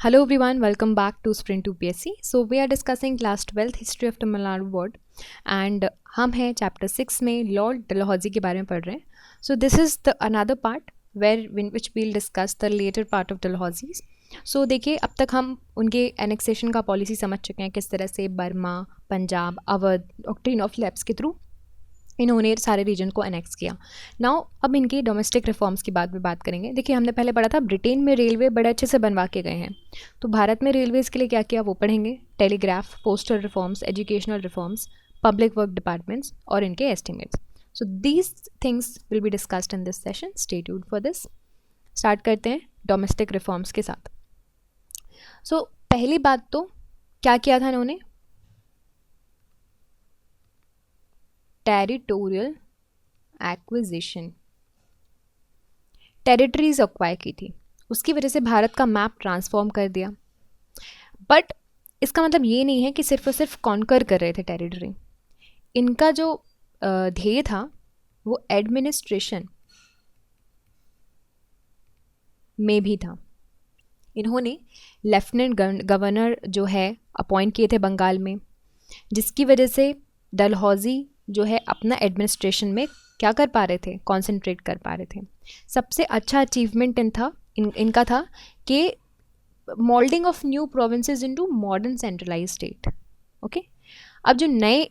Hello everyone, welcome back to Sprint 2 PSC. So we are discussing class 12th history of Tamil Nadu word and हम हैं chapter 6 में Lord Dalhousie के बारे में पढ़ रहे हैं. So this is the another part where in which we'll discuss the later part of Dalhousies. So देखिए अब तक हम उनके annexation का पॉलिसी समझ चुके हैं, किस तरह से Burma, Punjab, Awadh, doctrine of lapse के थ्रू इन्होंने सारे रीजन को अनेक्स किया. नाउ अब इनके डोमेस्टिक रिफॉर्म्स की बात करेंगे. देखिए हमने पहले पढ़ा था ब्रिटेन में रेलवे बड़े अच्छे से बनवा के गए हैं, तो भारत में रेलवेज़ के लिए क्या किया वो पढ़ेंगे. Telegraph, postal reforms, educational reforms, public work departments और इनके estimates. So these things will be discussed in this session. Stay tuned for this. Start करते हैं डोमेस्टिक रिफॉर्म्स के साथ. सो पहली बात तो क्या किया था इन्होंने, टेरिटोरियल एक्विजिशन, टेरिटरीज एक्वायर की थी. उसकी वजह से भारत का मैप ट्रांसफॉर्म कर दिया. बट इसका मतलब ये नहीं है कि सिर्फ और सिर्फ कॉन्कर कर रहे थे टेरिटरी. इनका जो ध्येय था वो एडमिनिस्ट्रेशन में भी था. इन्होंने लेफ्टिनेंट गवर्नर जो है अपॉइंट किए थे बंगाल में, जिसकी वजह से डलहौजी जो है अपना एडमिनिस्ट्रेशन में क्या कर पा रहे थे, कॉन्सेंट्रेट कर पा रहे थे. सबसे अच्छा अचीवमेंट इनका था कि moulding of new provinces into modern centralise state. Okay, अब जो नए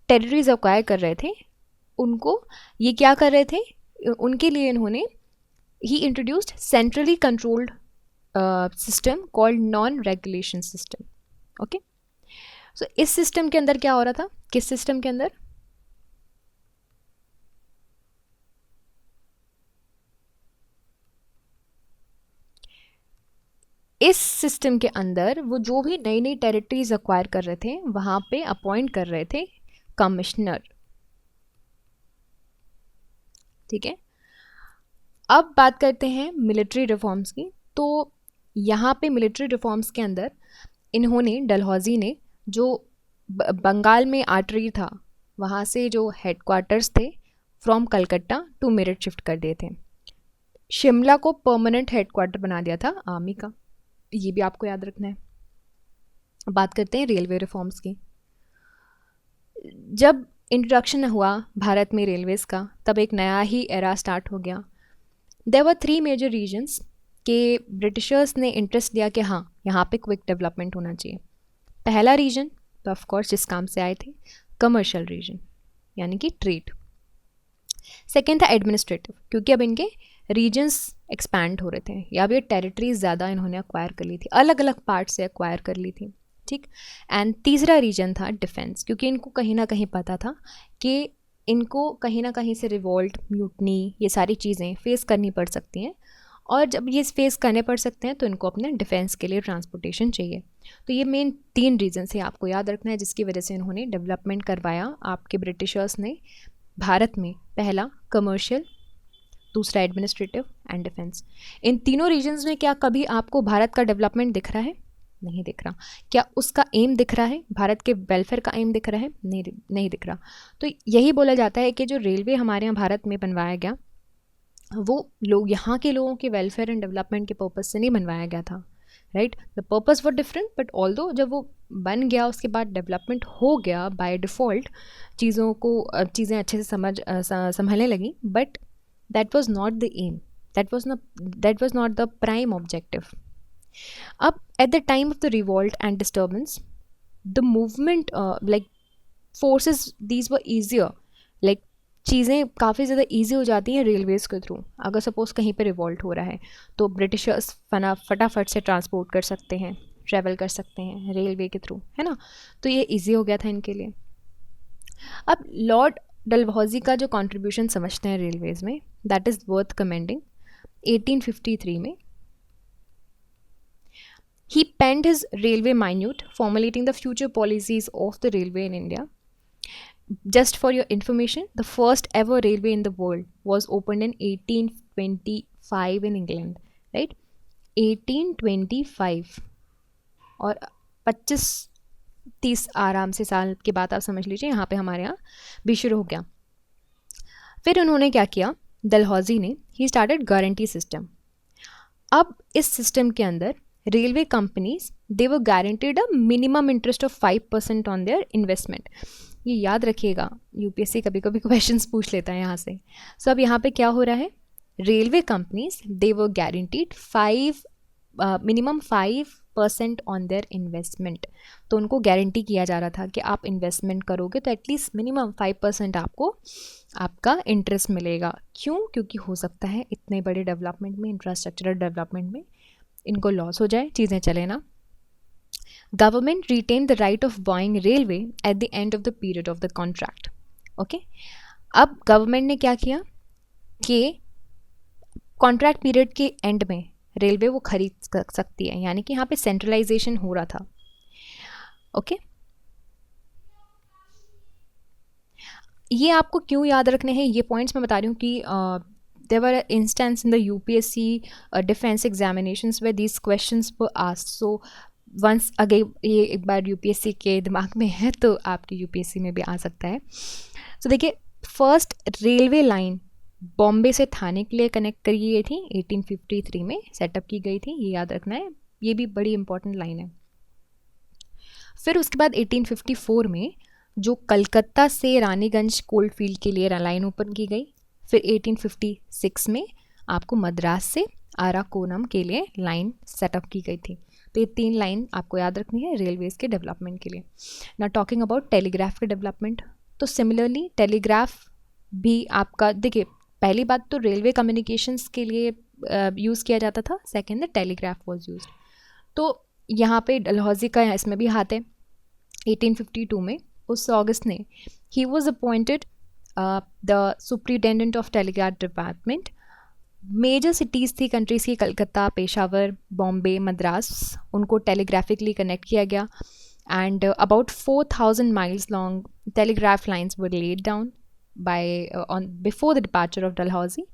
टेरिटरीज एक्वायर कर रहे थे उनको ये क्या कर रहे थे, उनके लिए इन्होंने ही introduced centrally controlled system called non regulation system. Okay, so इस सिस्टम के अंदर क्या हो रहा था, किस सिस्टम के अंदर, इस सिस्टम के अंदर वो जो भी नई नई टेरिटरीज एक्वायर कर रहे थे वहाँ पे अपॉइंट कर रहे थे कमिश्नर. ठीक है, अब बात करते हैं मिलिट्री रिफॉर्म्स की. तो यहाँ पे मिलिट्री रिफॉर्म्स के अंदर इन्होंने, डलहौजी ने, जो बंगाल में आर्टरी था वहाँ से जो हेडक्वार्टर्स थे from Calcutta to Meerut shift कर दिए थे. शिमला को परमानेंट हेडक्वार्टर बना दिया था आर्मी का. ये भी आपको याद रखना है. बात करते हैं रेलवे रिफॉर्म्स की. जब इंट्रोडक्शन हुआ भारत में रेलवेज़ का, तब एक नया ही एरा स्टार्ट हो गया. देयर वर 3 मेजर रीजन्स के ब्रिटिशर्स ने इंटरेस्ट दिया कि हाँ यहाँ पे क्विक डेवलपमेंट होना चाहिए. पहला रीजन तो ऑफकोर्स जिस काम से आए थे, कमर्शियल रीजन यानी कि ट्रेड. सेकेंड था एडमिनिस्ट्रेटिव, क्योंकि अब इनके रीजन्स एक्सपैंड हो रहे थे या अब ये टेरिटरीज ज़्यादा इन्होंने एक्वायर कर ली थी, अलग अलग पार्ट से एक्वायर कर ली थी. ठीक. एंड तीसरा रीजन था डिफेंस, क्योंकि इनको कहीं ना कहीं पता था कि इनको कहीं ना कहीं से रिवोल्ट, म्यूटनी, ये सारी चीज़ें फेस करनी पड़ सकती हैं, और जब ये फेस करने पड़ सकते हैं तो इनको अपने डिफेंस के लिए ट्रांसपोर्टेशन चाहिए. तो ये मेन 3 रीजन से आपको याद रखना है जिसकी वजह से इन्होंने डेवलपमेंट करवाया आपके ब्रिटिशर्स ने भारत में. पहला कमर्शियल, दूसरा एडमिनिस्ट्रेटिव एंड डिफेंस. इन तीनों रीजन्स में क्या कभी आपको भारत का डेवलपमेंट दिख रहा है? नहीं दिख रहा. क्या उसका एम दिख रहा है, भारत के वेलफेयर का एम दिख रहा है? नहीं दिख रहा. तो यही बोला जाता है कि जो रेलवे हमारे यहाँ भारत में बनवाया गया वो लोग, यहाँ के लोगों के वेलफेयर एंड डेवलपमेंट के पर्पज़ से नहीं बनवाया गया था. Right, the purpose were different, but although जब वो बन गया उसके बाद डेवलपमेंट हो गया बाय डिफ़ॉल्ट, चीज़ें अच्छे से संभलने लगी, but that was not the aim, that was not the prime objective. Up at the time of the revolt and disturbance, the movement like forces, these were easier, like चीज़ें काफ़ी ज़्यादा easy हो जाती हैं रेलवेज़ के through. अगर suppose कहीं पे रिवॉल्ट हो रहा है तो ब्रिटिशर्स फटाफट से ट्रांसपोर्ट कर सकते हैं, ट्रैवल कर सकते हैं रेलवे के थ्रू, है ना. तो ये ईजी हो गया था इनके लिए. अब लॉर्ड डलहौजी का जो कंट्रीब्यूशन समझते हैं रेलवेज़ में, दैट इज़ वर्थ कमेंडिंग. 1853 में he penned his railway minute formulating the future policies of the railway in India. Just for your information, the first ever railway in the world was opened in 1825 in England, right? 1825. और 25-30 आराम से साल के बाद आप समझ लीजिए यहाँ पे हमारे यहाँ भी शुरू हो गया. फिर उन्होंने क्या किया, डलहौजी ने, ही स्टार्टेड गारंटी सिस्टम. अब इस सिस्टम के अंदर railway companies, they were guaranteed a minimum interest of 5% on their investment. ये याद रखिएगा, यूपीएससी कभी कभी क्वेश्चंस पूछ लेता है यहाँ से. सो अब यहाँ पे क्या हो रहा है, railway companies they were guaranteed minimum 5% on their investment. तो उनको गारंटी किया जा रहा था कि आप इन्वेस्टमेंट करोगे तो एटलीस्ट मिनिमम 5% आपको आपका इंटरेस्ट मिलेगा. क्यों? क्योंकि हो सकता है इतने बड़े डेवलपमेंट में, इंफ्रास्ट्रक्चरल डेवलपमेंट में इनको लॉस हो जाए, चीज़ें चले ना. Government retained the right of buying railway at the end of the period of the contract. Okay, अब गवर्नमेंट ने क्या किया कि कॉन्ट्रैक्ट पीरियड के एंड में रेलवे वो खरीद सकती है, यानी कि यहाँ पे सेंट्रलाइजेशन हो रहा था. ओके, ये आपको क्यों याद रखने हैं ये पॉइंट्स मैं बता रही हूँ कि there were instances in the UPSC defense examinations where these questions were asked. So once again ये एक बार UPSC के दिमाग में है तो आपके UPSC में भी आ सकता है. So देखिए, फर्स्ट रेलवे लाइन बॉम्बे से थाने के लिए कनेक्ट करी गई थी, 1853 में सेटअप की गई थी, ये याद रखना है, ये भी बड़ी इंपॉर्टेंट लाइन है. फिर उसके बाद 1854 में जो कलकत्ता से रानीगंज कोल्ड फील्ड के लिए लाइन ओपन की गई. फिर 1856 में आपको मद्रास से आराकोनम के लिए लाइन सेटअप की गई थी. तो ये 3 लाइन आपको याद रखनी है रेलवेज़ के डेवलपमेंट के लिए. ना टॉकिंग अबाउट टेलीग्राफ के डेवलपमेंट, तो सिमिलरली टेलीग्राफ भी आपका, देखिए पहली बात तो रेलवे कम्युनिकेशंस के लिए यूज़ किया जाता था, second the telegraph was use. तो यहाँ पे डलहौजी का इसमें भी हाथ है. 1852 में उस अगस्त ने he was appointed the superintendent of telegraph department. Major cities थी कंट्रीज़ की, कलकत्ता, पेशावर, बॉम्बे, मद्रास, उनको टेलीग्राफिकली कनेक्ट किया गया. And about 4000 miles long telegraph lines were laid down by on before the departure of Dalhousie.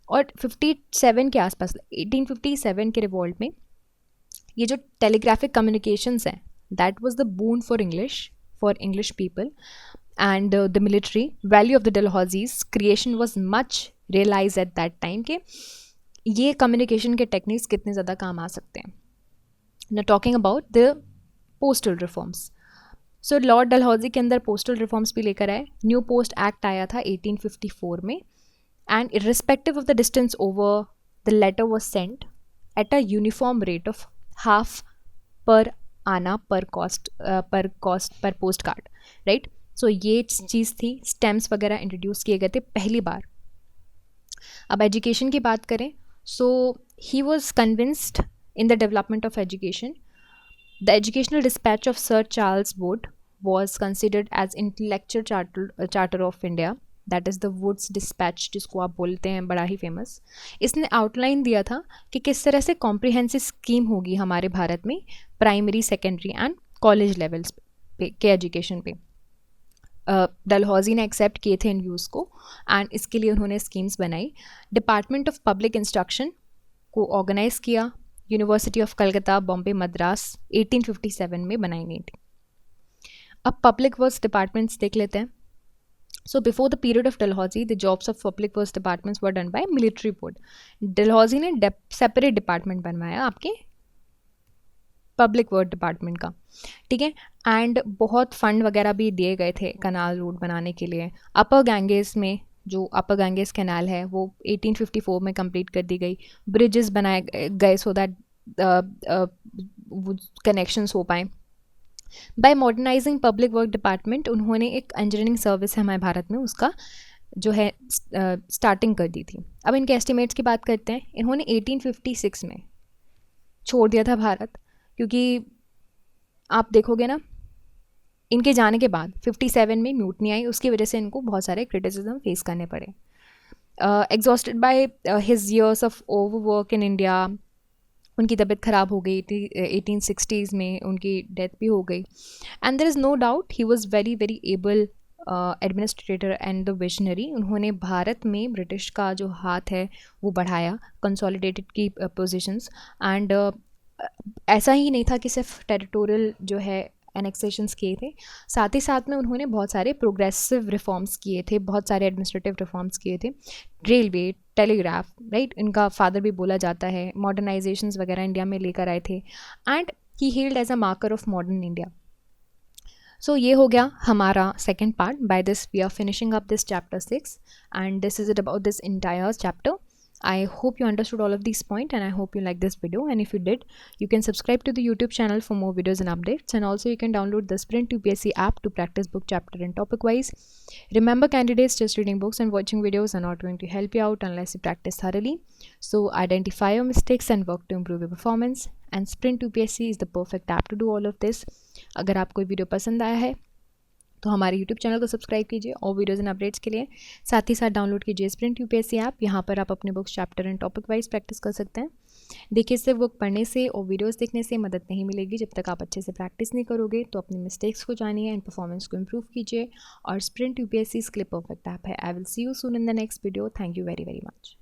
और 57 के आसपास, 1857 के रिवॉल्ट में ये जो टेलीग्राफिक कम्युनिकेशंस हैं, that was the boon for English people. And the military value of the Dalhousie's creation was much realized at that time कि ये communication के techniques कितने ज़्यादा काम आ सकते हैं. Now talking about the postal reforms. So Lord Dalhousie के अंदर postal reforms भी लेकर आए. New Post Act आया था 1854 में, and irrespective of the distance over, the letter was sent at a uniform rate of half per आना per postcard, right? सो ये चीज़ थी. स्टैम्प्स वगैरह इंट्रोड्यूस किए गए थे पहली बार. अब एजुकेशन की बात करें, so he was convinced in the development of education. The educational dispatch of sir Charles Wood was considered as intellectual charter of India, that is the Wood's dispatch, जिसको आप बोलते हैं, बड़ा ही फेमस. इसने आउटलाइन दिया था कि किस तरह से कॉम्प्रिहेंसिव स्कीम होगी हमारे भारत में primary, secondary and college levels के एजुकेशन पे. डलहौजी ने एक्सेप्ट किए थे इन व्यूज़ को, एंड इसके लिए उन्होंने स्कीम्स बनाई. डिपार्टमेंट ऑफ पब्लिक इंस्ट्रक्शन को ऑर्गेनाइज किया. यूनिवर्सिटी ऑफ कलकत्ता, बॉम्बे, मद्रास 1857 में बनाई गई थी. अब पब्लिक वर्क्स डिपार्टमेंट्स देख लेते हैं. So before the period of Dalhousie the jobs of public works departments were done by military board. Dalhousie ने सेपरेट डिपार्टमेंट बनवाया आपके पब्लिक वर्क डिपार्टमेंट का, ठीक है. एंड बहुत फंड वगैरह भी दिए गए थे कनाल रूट बनाने के लिए. अपर गैंगेस में जो अपर गैंगेस कैनाल है वो 1854 में कंप्लीट कर दी गई. ब्रिजेस बनाए गए सो दैट कनेक्शंस हो पाएँ. By modernising public work department, उन्होंने एक इंजीनियरिंग सर्विस है हमारे भारत में, उसका जो है स्टार्टिंग कर दी थी. अब इनके एस्टिमेट्स की बात करते हैं. इन्होंने 1856 में छोड़ दिया था भारत, क्योंकि आप देखोगे ना, इनके जाने के बाद 57 में म्यूटनी आई, उसकी वजह से इनको बहुत सारे क्रिटिसिज्म फेस करने पड़े. Exhausted by his years of overwork in India, उनकी तबीयत ख़राब हो गई थी. 1860s में उनकी डेथ भी हो गई. And there is no doubt he was very very able administrator and the visionary. उन्होंने भारत में ब्रिटिश का जो हाथ है वो बढ़ाया, कंसोलिडेटेड की पोजिशंस. एंड ऐसा ही नहीं था कि सिर्फ टेरिटोरियल जो है एनेक्सेशंस किए थे, साथ ही साथ में उन्होंने बहुत सारे प्रोग्रेसिव रिफॉर्म्स किए थे, बहुत सारे एडमिनिस्ट्रेटिव रिफॉर्म्स किए थे. रेलवे, टेलीग्राफ, राइट, इनका फादर भी बोला जाता है, मॉडर्नाइजेशंस वगैरह इंडिया में लेकर आए थे, and he held as a marker of modern India. So ये हो गया हमारा second part. By this we are finishing up this chapter 6 and this is it about this entire chapter. I hope you understood all of these points and I hope you like this video, and if you did, you can subscribe to the YouTube channel for more videos and updates, and also you can download the Sprint UPSC app to practice book chapter and topic wise. Remember candidates, just reading books and watching videos are not going to help you out unless you practice thoroughly. So identify your mistakes and work to improve your performance, and Sprint UPSC is the perfect app to do all of this. अगर आपको video पसंद आया है तो हमारे YouTube channel को subscribe कीजिए और वीडियोज़ एंड अपडेट्स के लिए. साथ ही साथ डाउनलोड कीजिए स्प्रिंट यूपीएससी ऐप. यहाँ पर आप अपने books chapter and topic wise practice कर सकते हैं. देखिए, सिर्फ बुक पढ़ने से और वीडियोस देखने से मदद नहीं मिलेगी. जब तक आप अच्छे से प्रैक्टिस नहीं करोगे तो अपनी मिस्टेक्स को जानिए एंड परफॉर्मेंस को इम्प्रूव कीजिए. और स्प्रिंट यूपीएससी इसके लिए परफेक्ट ऐप है. I will see you soon in the next video. Thank you very very much.